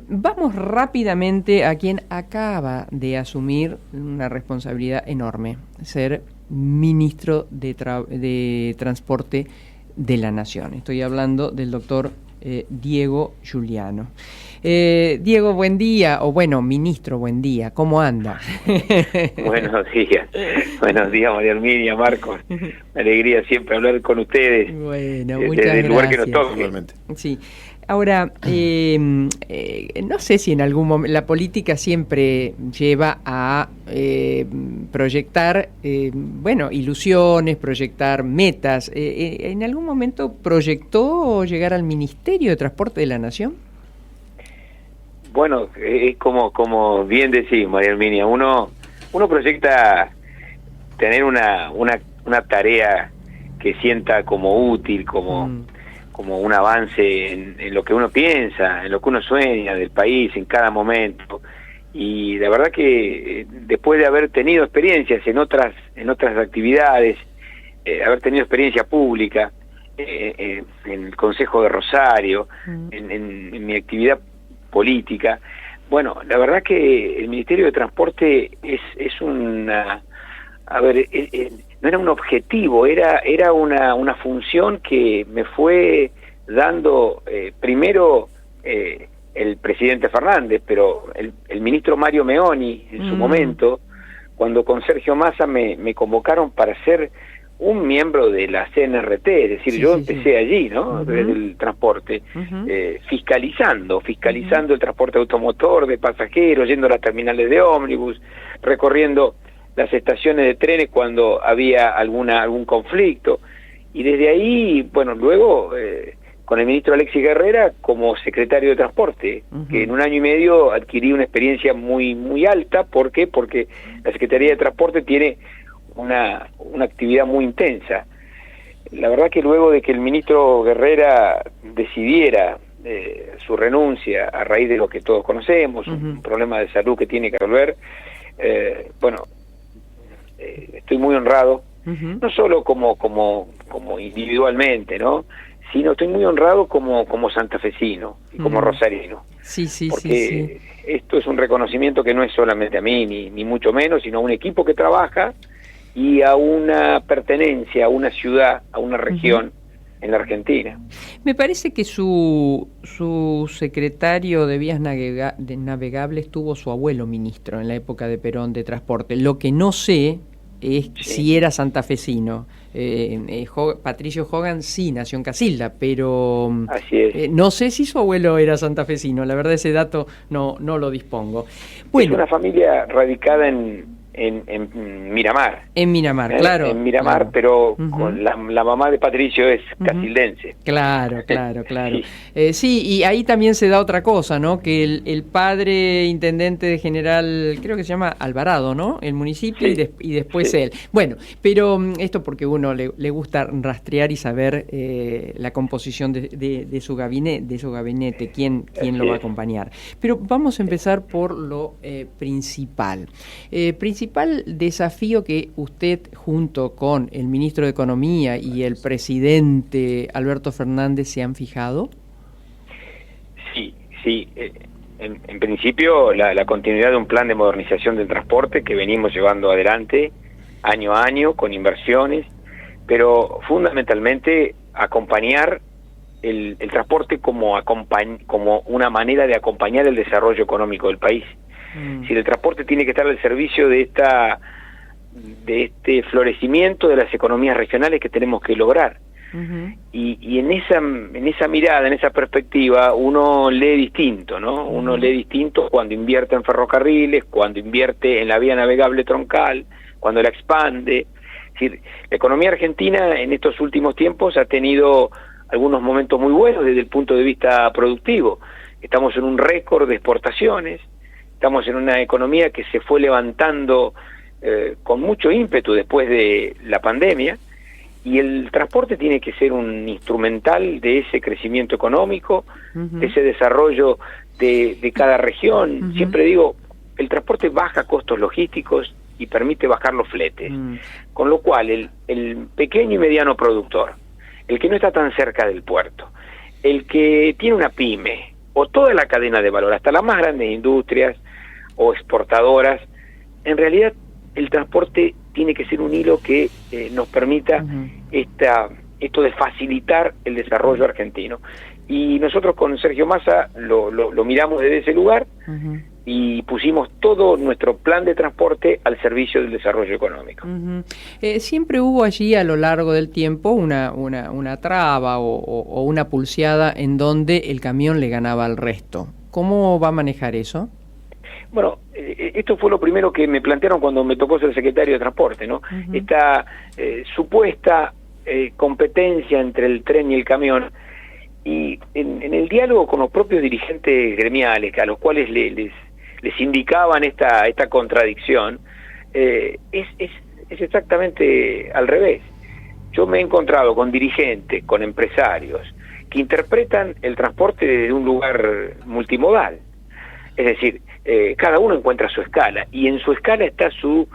Vamos rápidamente a quien acaba de asumir una responsabilidad enorme, ser ministro de Transporte de la Nación. Estoy hablando del doctor Diego Giuliano. Diego, buen día, o bueno, ministro, buen día, ¿cómo anda? Buenos días María Herminia, Marcos, alegría siempre hablar con ustedes. Bueno, muchas desde el lugar que nos gracias. toque. Igualmente. Sí. Ahora, no sé si en algún momento la política siempre lleva a proyectar, ilusiones, proyectar metas. ¿En algún momento proyectó llegar al Ministerio de Transporte de la Nación? Bueno, es como bien decís, María Herminia, uno proyecta tener una tarea que sienta como útil, como un avance en lo que uno piensa, en lo que uno sueña del país en cada momento. Y la verdad que después de haber tenido experiencias en otras actividades, haber tenido experiencia pública en el Consejo de Rosario, en mi actividad política, bueno, la verdad que el Ministerio de Transporte es una... A ver, no era un objetivo, era una función que me fue dando primero el presidente Fernández, pero el ministro Mario Meoni en su momento, cuando con Sergio Massa me convocaron para ser un miembro de la CNRT, es decir, yo empecé allí, ¿no? Desde el transporte, fiscalizando el transporte automotor de pasajeros, yendo a las terminales de ómnibus, recorriendo las estaciones de trenes cuando había algún conflicto, y desde ahí, bueno, luego con el ministro Alexis Guerrera como secretario de Transporte, que en 1 año y medio adquirí una experiencia muy alta. ¿Por qué? Porque la Secretaría de Transporte tiene una actividad muy intensa. La verdad que luego de que el ministro Guerrera decidiera su renuncia a raíz de lo que todos conocemos, un problema de salud que tiene que resolver, estoy muy honrado, no solo como individualmente, ¿no?, sino estoy muy honrado como santafesino y como rosarino. Porque esto es un reconocimiento que no es solamente a mí, ni mucho menos, sino a un equipo que trabaja y a una pertenencia, a una ciudad, a una región en la Argentina. Me parece que su secretario de Vías Navegables tuvo su abuelo ministro en la época de Perón de Transporte. Lo que no sé es si era santafesino. Patricio Hogan sí nació en Casilda, pero así es. No sé si su abuelo era santafesino. La verdad, ese dato no lo dispongo. Bueno, es una familia radicada en Miramar. En Miramar, claro. En Miramar, pero con la mamá de Patricio es casildense. Claro. Sí, y ahí también se da otra cosa, ¿no? Que el padre intendente de General, creo que se llama Alvarado, ¿no? El municipio, y después él. Bueno, pero esto porque uno le gusta rastrear y saber la composición de su gabinete, quién lo va a acompañar. Pero vamos a empezar por lo principal. Principal desafío que usted, junto con el ministro de Economía y el presidente Alberto Fernández, se han fijado. Sí. En principio, la continuidad de un plan de modernización del transporte que venimos llevando adelante año a año con inversiones, pero fundamentalmente acompañar el transporte como una manera de acompañar el desarrollo económico del país. Si el transporte tiene que estar al servicio de este florecimiento de las economías regionales que tenemos que lograr. Y en esa mirada, en esa perspectiva, uno lee distinto, ¿no? Uno lee distinto cuando invierte en ferrocarriles, cuando invierte en la vía navegable troncal, cuando la expande. Es decir, la economía argentina en estos últimos tiempos ha tenido algunos momentos muy buenos desde el punto de vista productivo. Estamos en un récord de exportaciones. Estamos en una economía que se fue levantando con mucho ímpetu después de la pandemia, y el transporte tiene que ser un instrumental de ese crecimiento económico, de ese desarrollo de cada región. Siempre digo, el transporte baja costos logísticos y permite bajar los fletes, con lo cual el pequeño y mediano productor, el que no está tan cerca del puerto, el que tiene una pyme o toda la cadena de valor, hasta las más grandes industrias o exportadoras, en realidad el transporte tiene que ser un hilo que nos permita esto de facilitar el desarrollo argentino. Y nosotros con Sergio Massa lo miramos desde ese lugar y pusimos todo nuestro plan de transporte al servicio del desarrollo económico. Siempre hubo allí a lo largo del tiempo una traba o una pulseada en donde el camión le ganaba al resto. ¿Cómo va a manejar eso? Bueno, esto fue lo primero que me plantearon cuando me tocó ser secretario de Transporte, ¿no? Esta supuesta competencia entre el tren y el camión, y en el diálogo con los propios dirigentes gremiales, a los cuales les indicaban esta contradicción, es exactamente al revés. Yo me he encontrado con dirigentes, con empresarios, que interpretan el transporte desde un lugar multimodal. Es decir, cada uno encuentra su escala, y en su escala está yo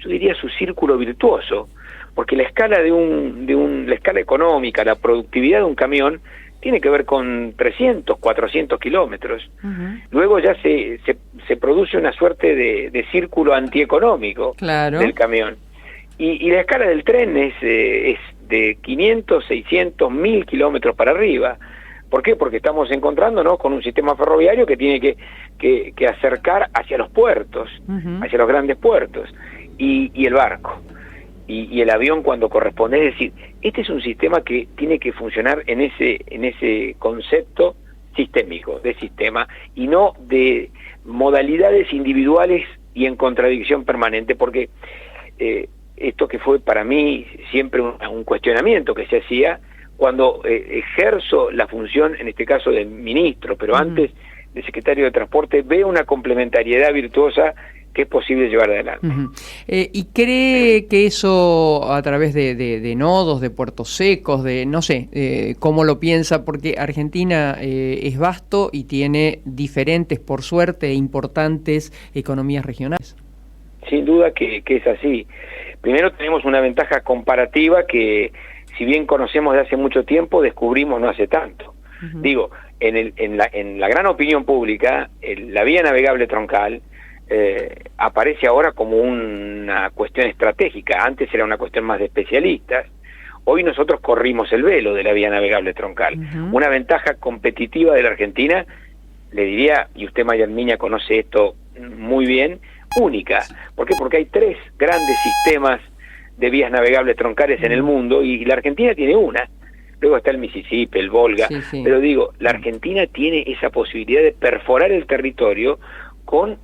diría su círculo virtuoso, porque la escala la escala económica, la productividad de un camión tiene que ver con 300, 400 kilómetros. Luego ya se produce una suerte de círculo antieconómico del camión. Y la escala del tren es de 500, 600, 1000 kilómetros para arriba. ¿Por qué? Porque estamos encontrándonos con un sistema ferroviario que tiene que acercar hacia los puertos, hacia los grandes puertos, y el barco. Y el avión cuando corresponde. Es decir, este es un sistema que tiene que funcionar en ese concepto sistémico, de sistema, y no de modalidades individuales y en contradicción permanente, porque esto que fue para mí siempre un cuestionamiento que se hacía cuando ejerzo la función, en este caso de ministro, pero antes de secretario de Transporte, veo una complementariedad virtuosa que es posible llevar adelante. ¿Y cree que eso a través de nodos, de puertos secos, de no sé, cómo lo piensa? Porque Argentina es vasto y tiene diferentes, por suerte, importantes economías regionales. Sin duda que es así. Primero tenemos una ventaja comparativa que, si bien conocemos de hace mucho tiempo, descubrimos no hace tanto. Digo, en la gran opinión pública, la vía navegable troncal aparece ahora como una cuestión estratégica. Antes era una cuestión más de especialistas. Hoy nosotros corrimos el velo de la vía navegable troncal. Una ventaja competitiva de la Argentina, le diría, y usted, María Herminia, conoce esto muy bien, única. ¿Por qué? Porque hay 3 grandes sistemas de vías navegables troncales en el mundo, y la Argentina tiene una. Luego está el Mississippi, el Volga, pero digo, la Argentina tiene esa posibilidad de perforar el territorio con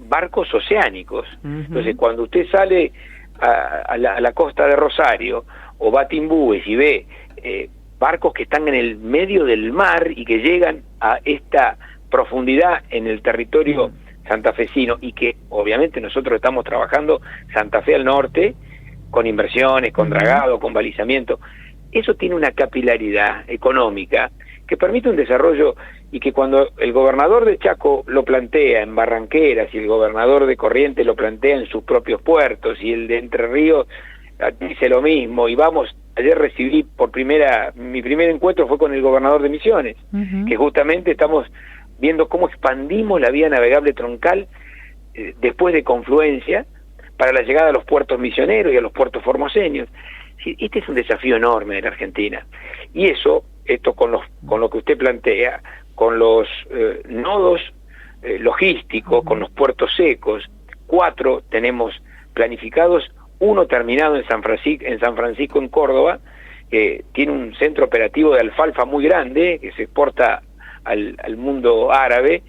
barcos oceánicos. Entonces, cuando usted sale a la costa de Rosario o va a Timbúes y ve barcos que están en el medio del mar y que llegan a esta profundidad en el territorio santafesino, y que obviamente nosotros estamos trabajando Santa Fe al norte, con inversiones, con dragado, con balizamiento, eso tiene una capilaridad económica que permite un desarrollo, y que cuando el gobernador de Chaco lo plantea en Barranqueras y el gobernador de Corrientes lo plantea en sus propios puertos, y el de Entre Ríos dice lo mismo, y ayer recibí mi primer encuentro fue con el gobernador de Misiones, que justamente estamos viendo cómo expandimos la vía navegable troncal después de Confluencia para la llegada a los puertos misioneros y a los puertos formoseños. Este es un desafío enorme de la Argentina, y esto con lo que usted plantea, con los nodos logísticos, con los puertos secos, 4 tenemos planificados, 1 terminado en San Francisco, en Córdoba, tiene un centro operativo de alfalfa muy grande que se exporta al mundo árabe,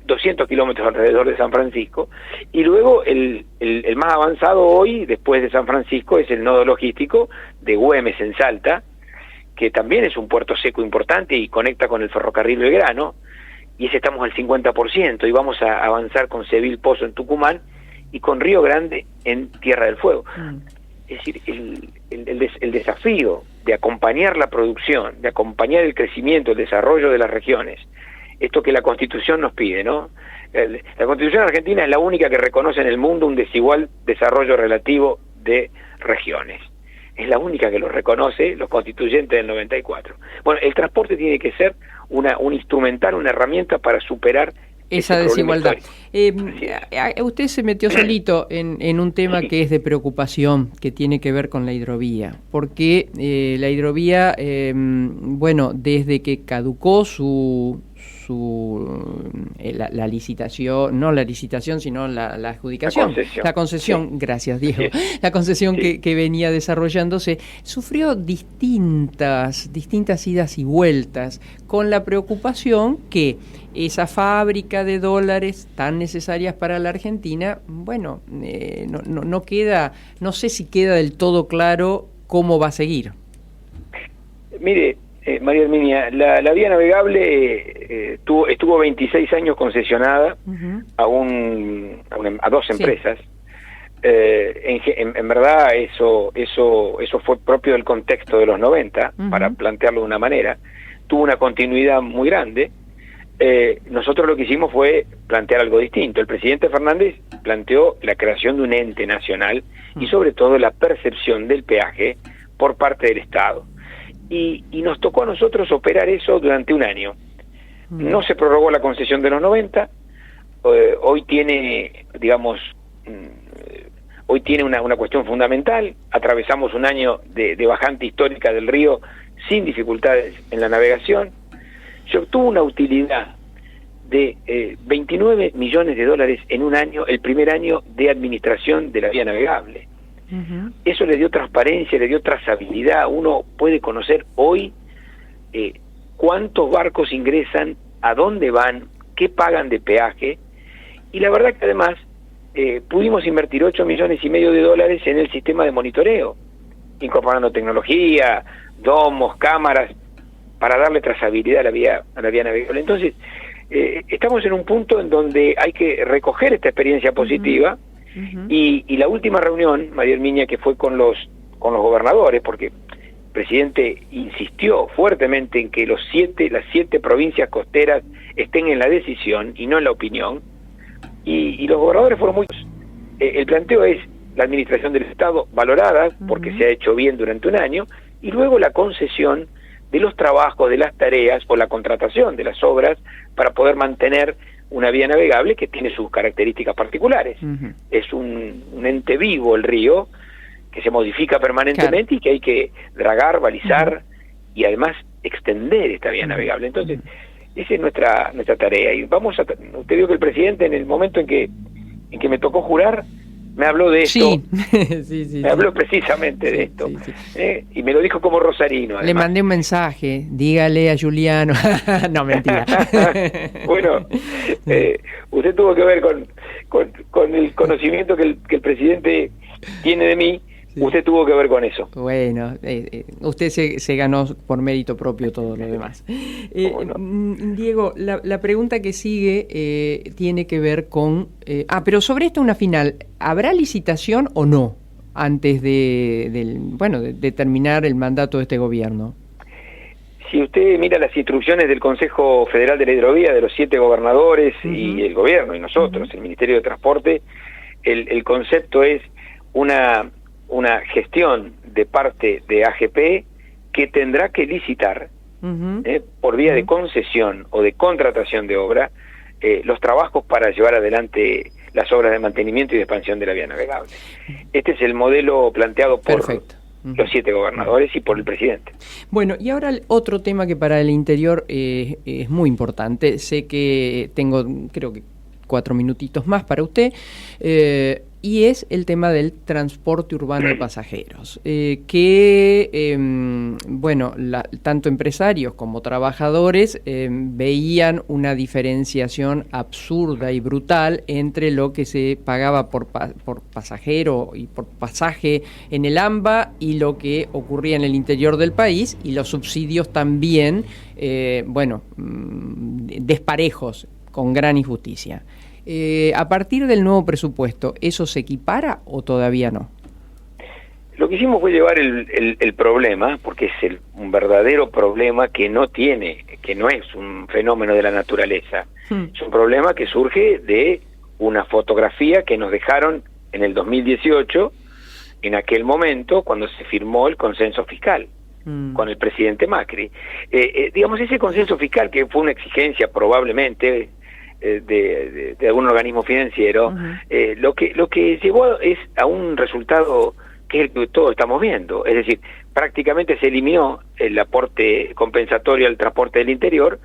200 kilómetros alrededor de San Francisco, y luego el más avanzado hoy, después de San Francisco, es el nodo logístico de Güemes en Salta, que también es un puerto seco importante y conecta con el ferrocarril Belgrano, y ese estamos al 50%, y vamos a avanzar con Seville Pozo en Tucumán y con Río Grande en Tierra del Fuego. Es decir, el desafío de acompañar la producción, de acompañar el crecimiento, el desarrollo de las regiones, esto que la Constitución nos pide, ¿no? La Constitución argentina es la única que reconoce en el mundo un desigual desarrollo relativo de regiones. es la única que lo reconoce, los constituyentes del 94. Bueno, el transporte tiene que ser un instrumental, una herramienta para superar esa desigualdad. Usted se metió solito en un tema que es de preocupación, que tiene que ver con la hidrovía, porque la hidrovía, bueno, desde que caducó la licitación, no la licitación, sino la adjudicación, la concesión, sí. Gracias Diego, sí. La concesión sí. que venía desarrollándose, sufrió distintas idas y vueltas, con la preocupación que esa fábrica de dólares tan necesarias para la Argentina, bueno, no queda, no sé si queda del todo claro cómo va a seguir. Mire, María Herminia, la vía navegable estuvo 26 años concesionada a dos empresas. Sí. En verdad eso fue propio del contexto de los 90, para plantearlo de una manera. Tuvo una continuidad muy grande. Nosotros lo que hicimos fue plantear algo distinto. El presidente Fernández planteó la creación de un ente nacional y sobre todo la percepción del peaje por parte del Estado. Y nos tocó a nosotros operar eso durante un año. No se prorrogó la concesión de los 90, hoy tiene, digamos, una cuestión fundamental. Atravesamos un año de bajante histórica del río sin dificultades en la navegación. Se obtuvo una utilidad de 29 millones de dólares en un año, el primer año de administración de la vía navegable. Eso le dio transparencia, le dio trazabilidad. Uno puede conocer hoy cuántos barcos ingresan, a dónde van, qué pagan de peaje, y la verdad que además pudimos invertir 8 millones y medio de dólares en el sistema de monitoreo, incorporando tecnología, domos, cámaras, para darle trazabilidad a la vía navegable. Entonces, estamos en un punto en donde hay que recoger esta experiencia positiva. Y la última reunión, María Herminia, que fue con los gobernadores, porque el presidente insistió fuertemente en que las 7 provincias costeras estén en la decisión y no en la opinión, y los gobernadores fueron muy... el planteo es la administración del Estado valorada, porque se ha hecho bien durante un año, y luego la concesión de los trabajos, de las tareas, o la contratación de las obras, para poder mantener una vía navegable que tiene sus características particulares. Es un ente vivo el río, que se modifica permanentemente, y que hay que dragar, balizar y además extender esta vía navegable. Entonces, esa es nuestra tarea. Y usted vio que el presidente, en el momento en que me tocó jurar, me habló de esto, me habló precisamente de esto, y me lo dijo como rosarino. Además. Le mandé un mensaje, dígale a Juliano, no, mentira. Bueno, usted tuvo que ver con el conocimiento que el presidente tiene de mí. Usted tuvo que ver con eso. Bueno, usted se ganó por mérito propio todo lo demás. Diego, la pregunta que sigue tiene que ver con... pero sobre esto una final. ¿Habrá licitación o no antes de terminar el mandato de este gobierno? Si usted mira las instrucciones del Consejo Federal de la Hidrovía, de los 7 gobernadores y el gobierno y nosotros, el Ministerio de Transporte, el concepto es una gestión de parte de AGP que tendrá que licitar por vía de concesión o de contratación de obra los trabajos para llevar adelante las obras de mantenimiento y de expansión de la vía navegable. Este es el modelo planteado por los 7 gobernadores y por el presidente. Bueno, y ahora otro tema que para el interior es muy importante. Sé que tengo, creo que 4 minutitos más para usted, y es el tema del transporte urbano de pasajeros, tanto empresarios como trabajadores veían una diferenciación absurda y brutal entre lo que se pagaba por pasajero y por pasaje en el AMBA y lo que ocurría en el interior del país, y los subsidios también, desparejos, con gran injusticia. A partir del nuevo presupuesto, ¿eso se equipara o todavía no? Lo que hicimos fue llevar el problema, porque es un verdadero problema que no es un fenómeno de la naturaleza. Es un problema que surge de una fotografía que nos dejaron en el 2018 en aquel momento cuando se firmó el consenso fiscal con el presidente Macri. Digamos, ese consenso fiscal, que fue una exigencia probablemente de algún organismo financiero, lo que llevó es a un resultado que es el que todos estamos viendo. Es decir, prácticamente se eliminó el aporte compensatorio al transporte del interior,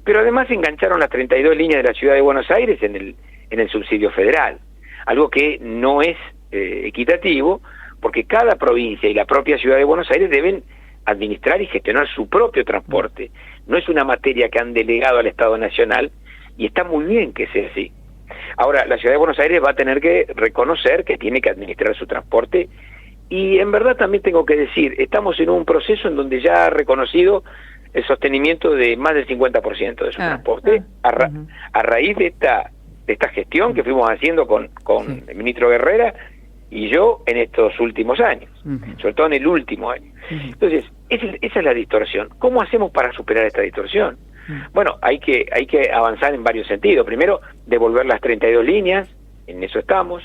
pero además engancharon las 32 líneas de la Ciudad de Buenos Aires en el subsidio federal, algo que no es equitativo, porque cada provincia y la propia Ciudad de Buenos Aires deben administrar y gestionar su propio transporte. No es una materia que han delegado al Estado Nacional, y está muy bien que sea así. Ahora, la Ciudad de Buenos Aires va a tener que reconocer que tiene que administrar su transporte, y en verdad también tengo que decir, estamos en un proceso en donde ya ha reconocido el sostenimiento de más del 50% de su transporte, a raíz de esta gestión que fuimos haciendo con el ministro Guerrera y yo en estos últimos años, sobre todo en el último año. Entonces, esa es la distorsión. ¿Cómo hacemos para superar esta distorsión? Bueno, hay que avanzar en varios sentidos. Primero, devolver las 32 líneas, en eso estamos.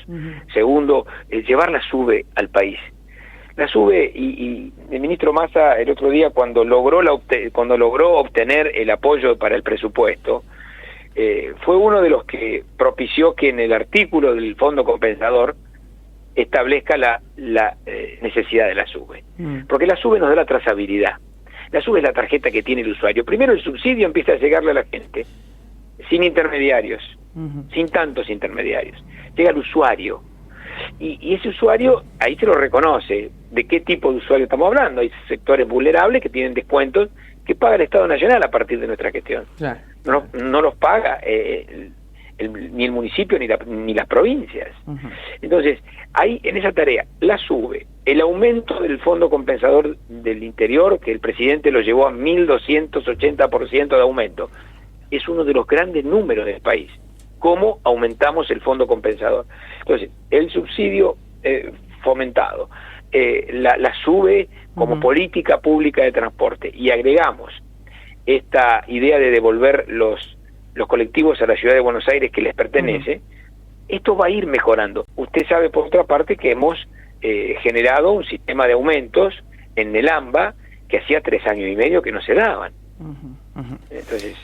Segundo, llevar la SUBE al país. La SUBE, y el ministro Massa el otro día cuando logró obtener el apoyo para el presupuesto, fue uno de los que propició que en el artículo del Fondo Compensador establezca la necesidad de la SUBE. Porque la SUBE nos da la trazabilidad. La SUBE es la tarjeta que tiene el usuario. Primero, el subsidio empieza a llegarle a la gente, sin intermediarios, sin tantos intermediarios. Llega al usuario. Y ese usuario, ahí se lo reconoce. ¿De qué tipo de usuario estamos hablando? Hay sectores vulnerables que tienen descuentos que paga el Estado Nacional a partir de nuestra gestión. Claro. No los paga ni el municipio ni las provincias. Entonces, ahí en esa tarea, la SUBE, el aumento del Fondo Compensador del Interior, que el presidente lo llevó a 1.280% de aumento, es uno de los grandes números del país. ¿Cómo aumentamos el Fondo Compensador? Entonces, el subsidio fomentado, la SUBE como política pública de transporte, y agregamos esta idea de devolver los colectivos a la Ciudad de Buenos Aires que les pertenece, esto va a ir mejorando. Usted sabe, por otra parte, que hemos generado un sistema de aumentos en el AMBA que hacía 3 años y medio que no se daban. Entonces,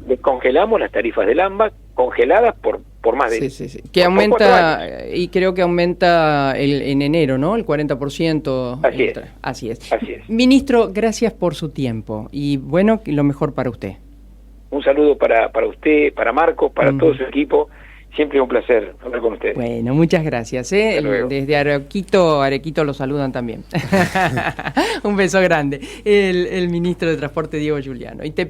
descongelamos las tarifas del AMBA, congeladas por más de... Que aumenta, y creo que aumenta en enero, ¿no? El 40%. Así es. Ministro, gracias por su tiempo, y bueno, lo mejor para usted. Un saludo para usted, para Marcos, para todo su equipo. Siempre un placer hablar con ustedes. Bueno, muchas gracias. Desde Arequito lo saludan también. Un beso grande. El ministro de Transporte, Diego Giuliano. Y te